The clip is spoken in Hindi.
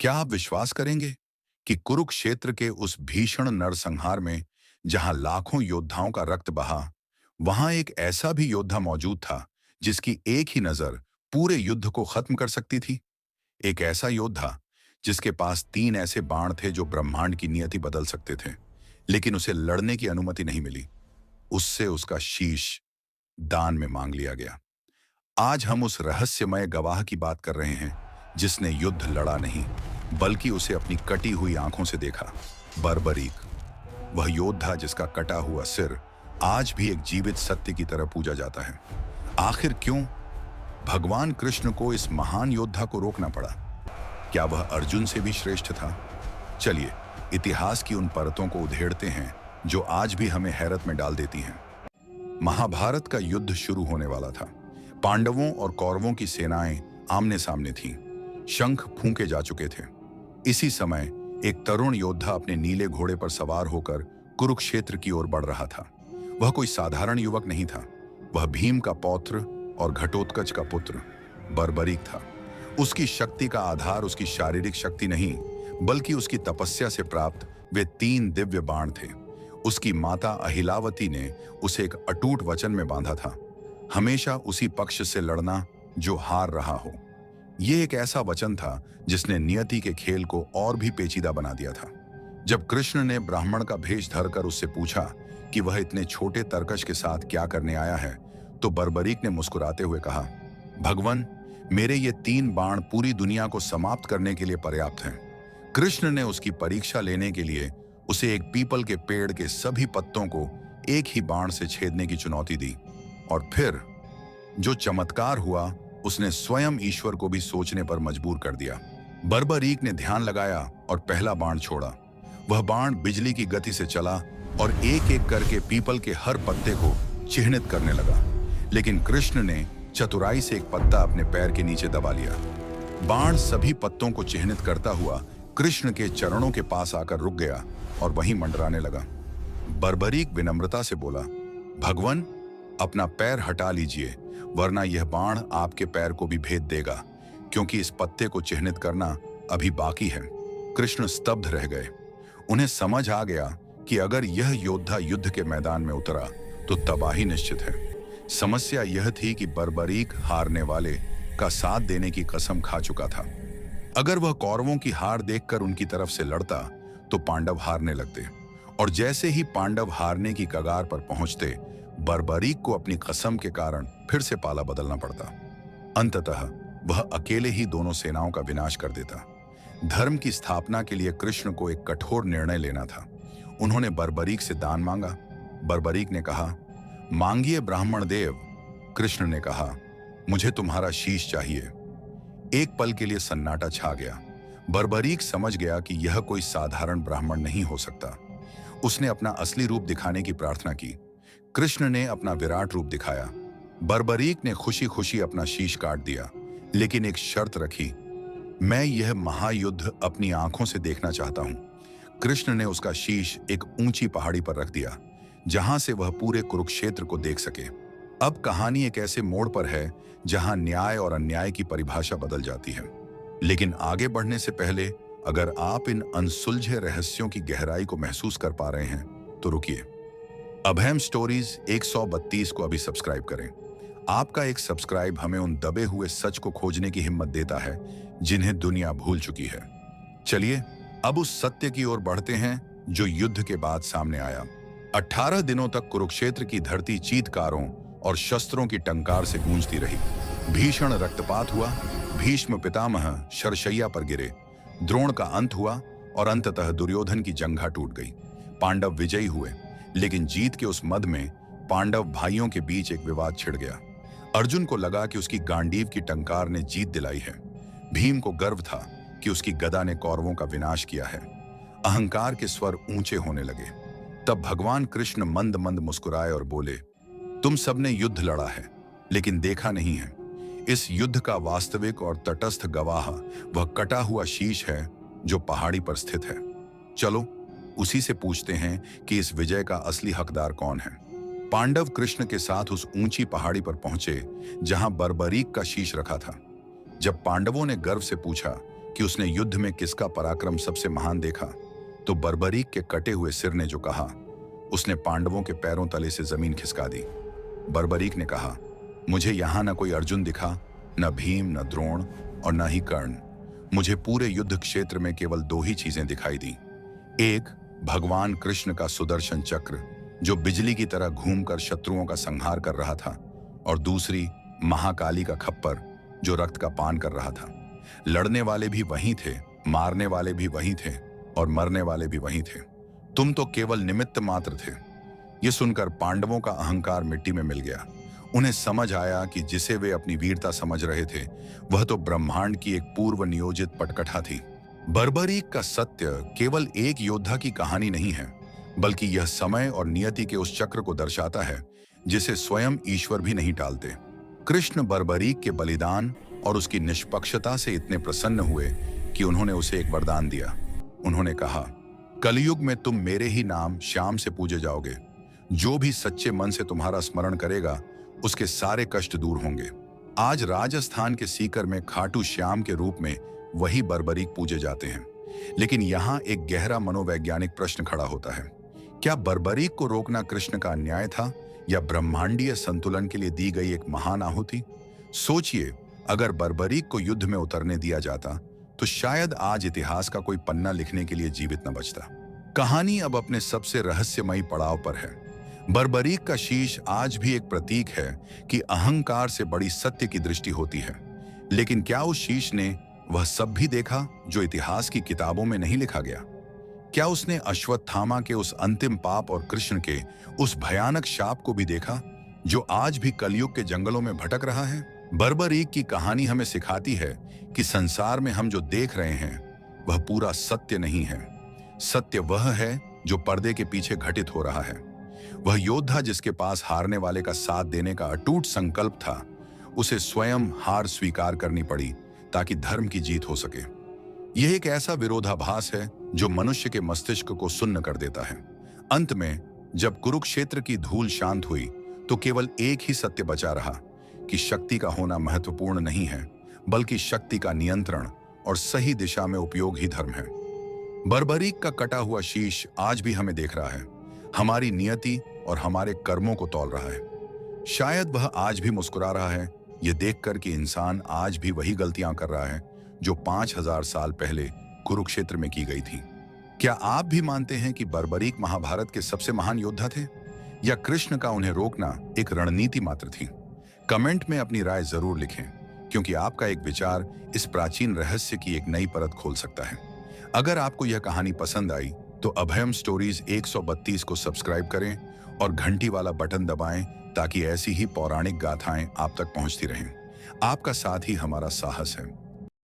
क्या आप विश्वास करेंगे कि कुरुक्षेत्र के उस भीषण नरसंहार में जहां लाखों योद्धाओं का रक्त बहा, वहां एक ऐसा भी योद्धा मौजूद था जिसकी एक ही नजर पूरे युद्ध को खत्म कर सकती थी। एक ऐसा योद्धा जिसके पास 3 ऐसे बाण थे जो ब्रह्मांड की नियति बदल सकते थे, लेकिन उसे लड़ने की अनुमति नहीं मिली। उससे उसका शीश दान में मांग लिया गया। आज हम उस रहस्यमय गवाह की बात कर रहे हैं जिसने युद्ध लड़ा नहीं, बल्कि उसे अपनी कटी हुई आंखों से देखा। बर्बरीक, वह योद्धा जिसका कटा हुआ सिर आज भी एक जीवित सत्य की तरह पूजा जाता है। आखिर क्यों भगवान कृष्ण को इस महान योद्धा को रोकना पड़ा? क्या वह अर्जुन से भी श्रेष्ठ था? चलिए इतिहास की उन परतों को उधेड़ते हैं जो आज भी हमें हैरत में डाल देती हैं। महाभारत का युद्ध शुरू होने वाला था। पांडवों और कौरवों की सेनाएं आमने सामने थीं। शंख फूंके जा चुके थे। इसी समय एक तरुण योद्धा अपने नीले घोड़े पर सवार होकर कुरुक्षेत्र की ओर बढ़ रहा था। वह कोई साधारण युवक नहीं था। वह भीम का पौत्र और घटोत्कच का पुत्र बर्बरीक था। उसकी शक्ति का आधार उसकी शारीरिक शक्ति नहीं, बल्कि उसकी तपस्या से प्राप्त वे 3 दिव्य बाण थे। उसकी माता अहिलावती ने उसे एक अटूट वचन में बांधा था, हमेशा उसी पक्ष से लड़ना जो हार रहा हो। यह एक ऐसा वचन था जिसने नियति के खेल को और भी पेचीदा बना दिया था। जब कृष्ण ने ब्राह्मण का भेष धरकर उससे पूछा कि वह इतने छोटे तरकश के साथ क्या करने आया है, तो बर्बरीक ने मुस्कुराते हुए कहा, भगवान, मेरे ये 3 बाण पूरी दुनिया को समाप्त करने के लिए पर्याप्त हैं। कृष्ण ने उसकी परीक्षा लेने के लिए उसे एक पीपल के पेड़ के सभी पत्तों को एक ही बाण से छेदने की चुनौती दी। और फिर जो चमत्कार हुआ, उसने स्वयं ईश्वर को भी सोचने पर मजबूर कर दिया। बर्बरीक ने ध्यान लगाया और पहला बाण छोड़ा। वह बाण बिजली की गति से चला और एक एक करके पीपल के हर पत्ते को चिह्नित करने लगा। लेकिन कृष्ण ने चतुराई से एक पत्ता अपने पैर के नीचे दबा लिया। बाण सभी पत्तों को चिह्नित करता हुआ कृष्ण के चरणों के पास आकर रुक गया और वहीं मंडराने लगा। बर्बरीक विनम्रता से बोला, भगवान, अपना पैर हटा लीजिए, वरना यह बाण आपके पैर को भी भेद देगा, क्योंकि इस पत्ते को चिह्नित करना अभी बाकी है। कृष्ण स्तब्ध रह गए। उन्हें समझ आ गया कि अगर यह योद्धा युद्ध के मैदान में उतरा तो तबाही निश्चित है। समस्या यह थी कि बर्बरीक हारने वाले का साथ देने की कसम खा चुका था। अगर वह कौरवों की हार देखकर उनकी तरफ से लड़ता तो पांडव हारने लगते, और जैसे ही पांडव हारने की कगार पर पहुंचते, बर्बरीक को अपनी कसम के कारण फिर से पाला बदलना पड़ता। अंततः वह अकेले ही दोनों सेनाओं का विनाश कर देता। धर्म की स्थापना के लिए कृष्ण को एक कठोर निर्णय लेना था। उन्होंने बर्बरीक से दान मांगा। बर्बरीक ने कहा, मांगिए ब्राह्मण देव। कृष्ण ने कहा, मुझे तुम्हारा शीश चाहिए। एक पल के लिए सन्नाटा छा गया। बर्बरीक समझ गया कि यह कोई साधारण ब्राह्मण नहीं हो सकता। उसने अपना असली रूप दिखाने की प्रार्थना की। कृष्ण ने अपना विराट रूप दिखाया। बर्बरीक ने खुशी खुशी अपना शीश काट दिया, लेकिन एक शर्त रखी, मैं यह महायुद्ध अपनी आंखों से देखना चाहता हूं। कृष्ण ने उसका शीश एक ऊंची पहाड़ी पर रख दिया, जहां से वह पूरे कुरुक्षेत्र को देख सके। अब कहानी एक ऐसे मोड़ पर है जहां न्याय और अन्याय की परिभाषा बदल जाती है। लेकिन आगे बढ़ने से पहले, अगर आप इन अनसुलझे रहस्यों की गहराई को महसूस कर पा रहे हैं तो रुकिए। अभयम स्टोरीज 132 को अभी सब्सक्राइब करें। आपका एक सब्सक्राइब हमें उन दबे हुए सच को खोजने की हिम्मत देता है जिन्हें दुनिया भूल चुकी है। चलिए अब उस सत्य की ओर बढ़ते हैं जो युद्ध के बाद सामने आया। 18 दिनों तक कुरुक्षेत्र की धरती चीत्कारों और शस्त्रों की टंकार से गूंजती रही। भीषण रक्तपात हुआ। भीष्म पितामह शरशैया पर गिरे। द्रोण का अंत हुआ और अंततः दुर्योधन की जंघा टूट गई। पांडव विजयी हुए, लेकिन जीत के उस मद में पांडव भाइयों के बीच एक विवाद छिड़ गया। अर्जुन को लगा कि उसकी गांडीव की टंकार ने जीत दिलाई है। भीम को गर्व था कि उसकी गदा ने कौरवों का विनाश किया है। अहंकार के स्वर ऊंचे होने लगे। तब भगवान कृष्ण मंद मंद मुस्कुराए और बोले, तुम सबने युद्ध लड़ा है, लेकिन देखा नहीं है। इस युद्ध का वास्तविक और तटस्थ गवाह वह कटा हुआ शीश है जो पहाड़ी पर स्थित है। चलो उसी से पूछते हैं कि इस विजय का असली हकदार कौन है। पांडव कृष्ण के साथ उस ऊंची पहाड़ी पर पहुंचे जहां बर्बरीक का शीश रखा था। जब पांडवों ने गर्व से पूछा कि उसने युद्ध में किसका पराक्रम सबसे महान देखा, तो बर्बरीक के कटे हुए सिर ने जो कहा, उसने पांडवों के पैरों तले से जमीन खिसका दी। बर्बरीक ने कहा, मुझे यहां न कोई अर्जुन दिखा, न भीम, न द्रोण और न ही कर्ण। मुझे पूरे युद्ध क्षेत्र में केवल दो ही चीजें दिखाई दी। एक, भगवान कृष्ण का सुदर्शन चक्र जो बिजली की तरह घूमकर शत्रुओं का संहार कर रहा था, और दूसरी, महाकाली का खप्पर जो रक्त का पान कर रहा था। लड़ने वाले भी वहीं थे, मारने वाले भी वहीं थे और मरने वाले भी वहीं थे। तुम तो केवल निमित्त मात्र थे। ये सुनकर पांडवों का अहंकार मिट्टी में मिल गया। उन्हें समझ आया कि जिसे वे अपनी वीरता समझ रहे थे वह तो ब्रह्मांड की एक पूर्व नियोजित पटकथा थी। बर्बरीक का सत्य केवल एक योद्धा की कहानी नहीं है, बल्कि यह समय और नियति के उस चक्र को दर्शाता है जिसे स्वयं ईश्वर भी नहीं टालते। कृष्ण बर्बरीक के बलिदान और उसकी निष्पक्षता से इतने प्रसन्न हुए कि उन्होंने उसे एक वरदान दिया। उन्होंने कहा, कलयुग में तुम मेरे ही नाम श्याम से पूजे जाओगे। जो भी सच्चे मन से तुम्हारा स्मरण करेगा उसके सारे कष्ट दूर होंगे। आज राजस्थान के सीकर में खाटू श्याम के रूप में वही बर्बरीक पूजे जाते हैं। लेकिन यहाँ एक गहरा मनोवैज्ञानिक प्रश्न खड़ा होता है। क्या बर्बरीक को रोकना कृष्ण का अन्याय था या ब्रह्मांडीय संतुलन के लिए दी गई एक महान आहुति? सोचिए, अगर बर्बरीक को युद्ध में उतरने दिया जाता तो शायद आज इतिहास का कोई पन्ना लिखने के लिए जीवित न बचता। कहानी अब अपने सबसे रहस्यमयी पड़ाव पर है। बर्बरीक का शीश आज भी एक प्रतीक है कि अहंकार से बड़ी सत्य की दृष्टि होती है। लेकिन क्या उस शीश ने वह सब भी देखा जो इतिहास की किताबों में नहीं लिखा गया? क्या उसने अश्वत्थामा के उस अंतिम पाप और कृष्ण के उस भयानक शाप को भी देखा जो आज भी कलयुग के जंगलों में भटक रहा है? बर्बरीक की कहानी हमें सिखाती है कि संसार में हम जो देख रहे हैं वह पूरा सत्य नहीं है। सत्य वह है जो पर्दे के पीछे घटित हो रहा है। वह योद्धा जिसके पास हारने वाले का साथ देने का अटूट संकल्प था, उसे स्वयं हार स्वीकार करनी पड़ी ताकि धर्म की जीत हो सके। यह एक ऐसा विरोधाभास है जो मनुष्य के मस्तिष्क को सुन्न कर देता है। अंत में जब कुरुक्षेत्र की धूल शांत हुई तो केवल एक ही सत्य बचा रहा कि शक्ति का होना महत्वपूर्ण नहीं है, बल्कि शक्ति का नियंत्रण और सही दिशा में उपयोग ही धर्म है। बर्बरीक का कटा हुआ शीश आज भी हमें देख रहा है, हमारी नियति और हमारे कर्मों को तौल रहा है। शायद वह आज भी मुस्कुरा रहा है, यह देखकर कि इंसान आज भी वही गलतियां कर रहा है जो 5000 साल पहले कुरुक्षेत्र में की गई थी। क्या आप भी मानते हैं कि बर्बरीक महाभारत के सबसे महान योद्धा थे, या कृष्ण का उन्हें रोकना एक रणनीति मात्र थी? कमेंट में अपनी राय जरूर लिखें, क्योंकि आपका एक विचार इस प्राचीन रहस्य की एक नई परत खोल सकता है। अगर आपको यह कहानी पसंद आई तो अभयम स्टोरीज 132 को सब्सक्राइब करें और घंटी वाला बटन दबाएं ताकि ऐसी ही पौराणिक गाथाएं आप तक पहुंचती रहें। आपका साथ ही हमारा साहस है।